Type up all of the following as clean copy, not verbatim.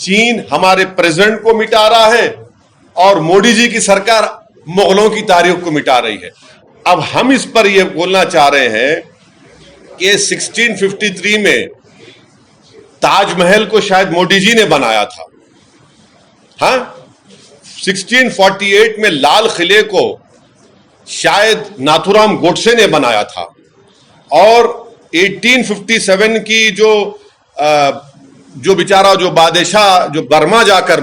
चीन हमारे प्रेसिडेंट को मिटा रहा है और मोदी जी की सरकार मुगलों की तारीख को मिटा रही है। अब हम इस पर यह बोलना चाह रहे हैं कि 1653 में ताजमहल को शायद मोदी जी ने बनाया था। हाँ, 1648 में लाल किले को शायद नाथुराम गोडसे ने बनाया था और 1857 की जो बेचारा जो बादशाह जो बर्मा जाकर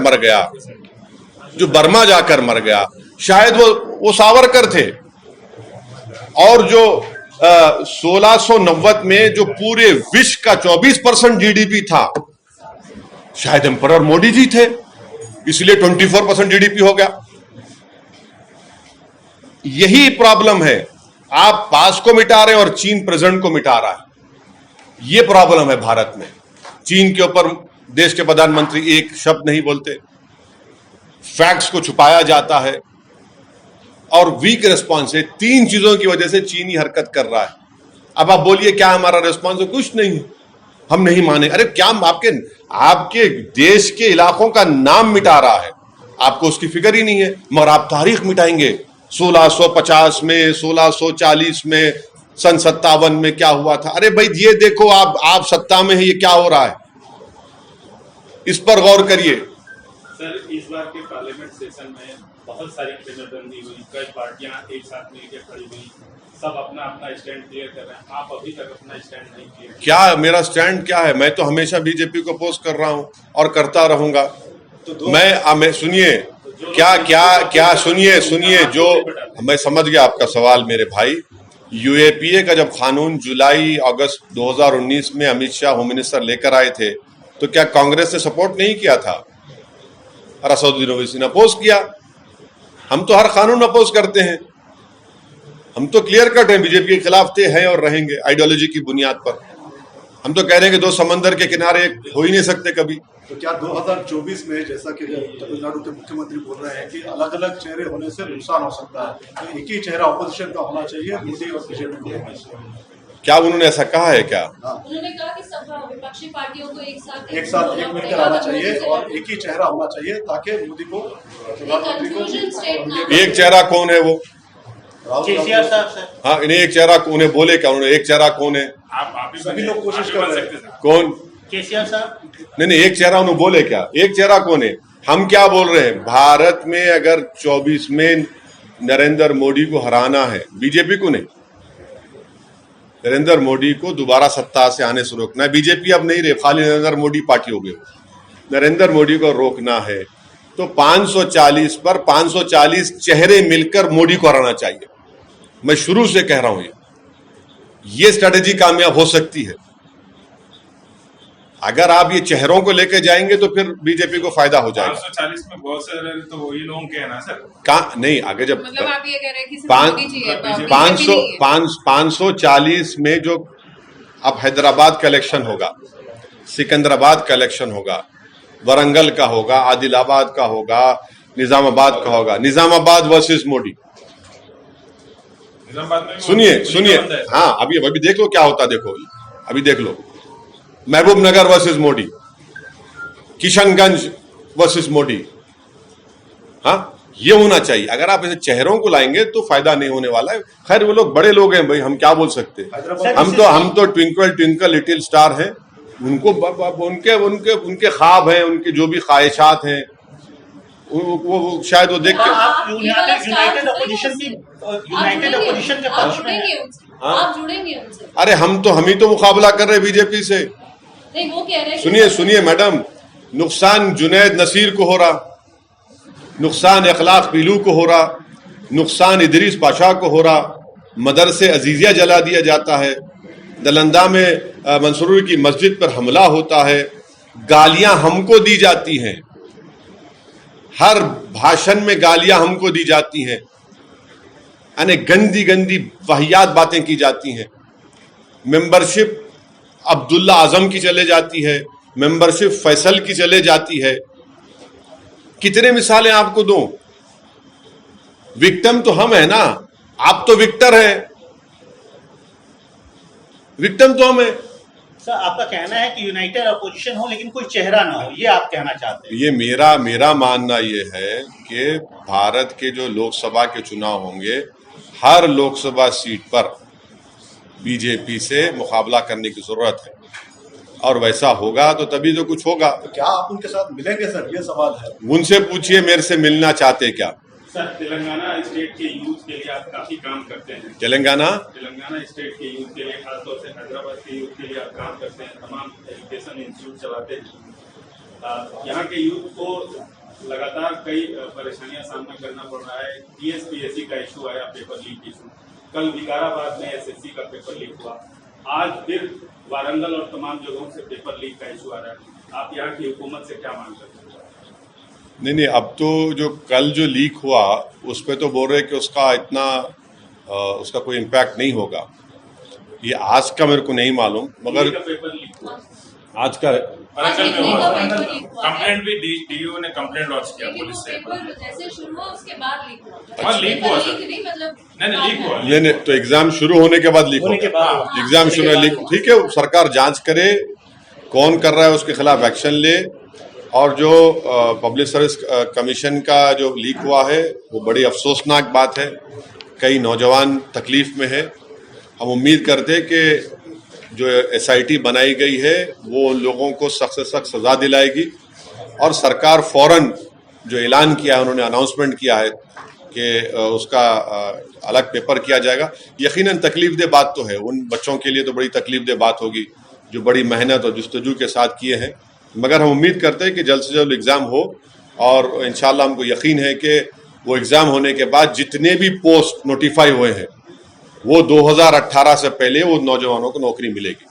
मर गया, शायद वो सावरकर थे। और जो 1690 में जो पूरे विश्व का 24% जीडीपी था, शायद एम्परर मोदी जी थे, इसलिए 24% जीडीपी हो गया। यही प्रॉब्लम है, आप पास को मिटा रहे हैं और चीन प्रेजेंट को मिटा रहा है। यह प्रॉब्लम है भारत में। चीन के ऊपर देश के प्रधानमंत्री एक शब्द नहीं बोलते, फैक्ट्स को छुपाया जाता है और वीक रिस्पॉन्स है। 3 चीजों की वजह से चीनी हरकत कर रहा है। अब आप बोलिए क्या हमारा रिस्पॉन्स है? कुछ नहीं है, हम नहीं माने। अरे क्या आपके देश के इलाकों का नाम मिटा रहा है, आपको उसकी फिक्र ही नहीं है, मगर आप तारीख मिटाएंगे। 1650 में, 1640 में, सन 57 में क्या हुआ था। अरे भाई ये देखो, आप सत्ता में है, ये क्या हो रहा है, इस पर गौर करिए। सर, इस बार के पार्लियामेंट सेशन में बहुत सारी बंदी हुई, कई पार्टियां एक साथ मिलकर खड़ी हुई, सब अपना अपना स्टैंड क्लियर कर रहे हैं। आप अभी तक अपना स्टैंड नहीं क्लियर। क्या मेरा स्टैंड क्या है? मैं तो हमेशा बीजेपी को अपोज कर रहा हूं और करता रहूंगा। तो मैं सुनिए क्या सुनिए जो मैं समझ गया आपका सवाल मेरे भाई। यूएपीए का जब कानून जुलाई अगस्त 2019 में अमित शाह होम मिनिस्टर लेकर आए थे, तो क्या कांग्रेस ने सपोर्ट नहीं किया था? और असदुद्दीन ओवैसी ने अपोज किया। हम तो हर कानून अपोज करते हैं, हम तो क्लियर कट हैं, बीजेपी के खिलाफ थे, हैं और रहेंगे आइडियोलॉजी की बुनियाद पर। हम तो कह रहे हैं कि 2 समंदर के किनारे एक हो ही नहीं सकते कभी। तो क्या 2024 में, जैसा कि तमिलनाडु के मुख्यमंत्री बोल रहे हैं कि अलग अलग चेहरे होने से नुकसान हो सकता है, तो एक ही चेहरा ऑपोजिशन का होना चाहिए, मोदी और बीजेपी को होना चाहिए? क्या उन्होंने ऐसा कहा है क्या? उन्होंने कहा कि सब विपक्षी पार्टियों को एक साथ एक मिलकर आना चाहिए और एक ही चेहरा होना चाहिए, ताकि मोदी को, प्रधानमंत्री को। एक चेहरा कौन है वो? केसीआर साहब। हाँ, इन्हें एक चेहरा उन्हें बोले क्या उन्होंने? एक चेहरा कौन है? आप सभी लोग कोशिश कर रहे हैं। कौन? केसीआर साहब। नहीं, एक चेहरा उन्होंने बोले क्या? एक चेहरा कौन है? हम क्या बोल रहे हैं? भारत में अगर 24 में नरेंद्र मोदी को हराना है, बीजेपी को नहीं, नरेंद्र मोदी को दोबारा सत्ता से आने से रोकना है। बीजेपी अब नहीं रहे, खाली नरेंद्र मोदी पार्टी हो गई। नरेंद्र मोदी को रोकना है तो 540 पर 540 चेहरे मिलकर मोदी को हराना चाहिए। मैं शुरू से कह रहा हूं ये स्ट्रेटेजी कामयाब हो सकती है। अगर आप ये चेहरों को लेकर जाएंगे तो फिर बीजेपी को फायदा हो जाएगा। 540 में बहुत सारे तो वही लोग के हैं ना सर। नहीं, आगे जब मतलब आप ये कह रहे हैं कि 540 में जो अब हैदराबाद का इलेक्शन होगा, सिकंदराबाद का इलेक्शन होगा, वरंगल का होगा, आदिलाबाद का होगा, निजामाबाद का होगा। निजामाबाद वर्सेस मोदी। सुनिए, हाँ, अभी देख लो क्या होता। देखो, अभी देख लो, महबूब नगर वर्सेस मोदी, किशनगंज वर्सेस मोदी। हाँ, ये होना चाहिए। अगर आप ऐसे चेहरों को लाएंगे तो फायदा नहीं होने वाला है। खैर, वो लोग बड़े लोग हैं भाई, हम क्या बोल सकते हैं। हम तो ट्विंकल ट्विंकल लिटिल स्टार हैं। उनको उनके ख्वाब हैं, उनके जो भी ख्वाहिशात हैं, वो शायद वो देख के यूनाइटेड अपोजिशन के पक्ष में आप जुड़ेंगे उनसे। अरे हम ही तो मुकाबला कर रहे हैं बीजेपी से। नहीं, वो कह रहे हैं। सुनिए मैडम, नुकसान जुनैद नसीर को हो रहा, नुकसान इखलाक पीलू को हो रहा, नुकसान इदरीस पाशा को हो रहा, मदरसे अजीजिया जला दिया जाता है, दलंदा में मंसूर की मस्जिद पर हमला होता है, गालियां हमको दी जाती हैं, हर भाषण में गालियां हमको दी जाती हैं, यानी गंदी गंदी वाहियात बातें की जाती हैं। मेंबरशिप अब्दुल्ला आजम की चले जाती है, मेंबरशिप फैसल की चले जाती है। कितने मिसालें आपको दूं? विक्टिम तो हम है ना, आप तो विक्टर हैं, विक्टिम तो हम है। सर आपका कहना है कि यूनाइटेड अपोजिशन हो लेकिन कोई चेहरा ना हो, ये आप कहना चाहते हैं? ये मेरा मानना ये है कि भारत के जो लोकसभा के चुनाव होंगे, हर लोकसभा सीट पर बीजेपी से मुकाबला करने की जरूरत है, और वैसा होगा तो तभी तो कुछ होगा। तो क्या आप उनके साथ मिलेंगे सर, ये सवाल है। उनसे पूछिए मेरे से मिलना चाहते क्या। सर तेलंगाना स्टेट के यूथ के लिए आप काफी काम करते हैं। तेलंगाना स्टेट के यूथ के लिए, खासतौर से हैदराबाद के यूथ के लिए आप काम करते हैं, तमाम एजुकेशन इंस्टीट्यूट चलाते हैं। यहाँ के यूथ को लगातार कई परेशानियां सामना करना पड़ रहा है। टीएसपीएससी का इशू आया, पेपर लीक इशू, कल विकाराबाद में एसएससी का पेपर लीक हुआ, आज फिर वारंगल और तमाम जगहों से पेपर लीक का इशू आ रहा है। आप यहाँ की हुकूमत से क्या मांग करते हैं? नहीं, अब तो जो कल जो लीक हुआ उस पे तो बोल रहे कि उसका कोई इम्पैक्ट नहीं होगा। ये आज का मेरे को नहीं मालूम, मगर पेपर लीक हुआ आज का आज लिखने का पेपर लीक हुआ है। कंप्लेंट भी डीयू ने कंप्लेंट लॉन्च किया लेकिन पुलिस वो से। पेपर जैसे शुरू हुआ उसके बाद लीक हुआ। हाँ, लीक हुआ, सर। नहीं मतलब नहीं लीक हुआ। नहीं तो एग्जाम शुरू होने के बाद लीक होने के होगा। बाद एग्जाम शुरू लीक, ठीक है, सरकार जांच करे, कौन कर रहा है उसके खिलाफ एक्शन ले। और जो पब्लिक सर्विस कमीशन का जो लीक हुआ है वो बड़ी अफसोसनाक बात है, कई नौजवान तकलीफ में है। हम उम्मीद करते हैं कि जो एसआईटी बनाई गई है वो उन लोगों को सख्त से सख्त सजा दिलाएगी, और सरकार फौरन जो ऐलान किया है, उन्होंने अनाउंसमेंट किया है कि उसका अलग पेपर किया जाएगा। यकीनन तकलीफ दे बात तो है, उन बच्चों के लिए तो बड़ी तकलीफ दे बात होगी जो बड़ी मेहनत और जुस्तजू के साथ किए हैं, मगर हम उम्मीद करते हैं कि जल्द से जल्द एग्ज़ाम हो, और इंशाल्लाह हमको यकीन है कि वो एग्ज़ाम होने के बाद जितने भी पोस्ट नोटिफाई हुए हैं वो 2018 से पहले वो नौजवानों को नौकरी मिलेगी।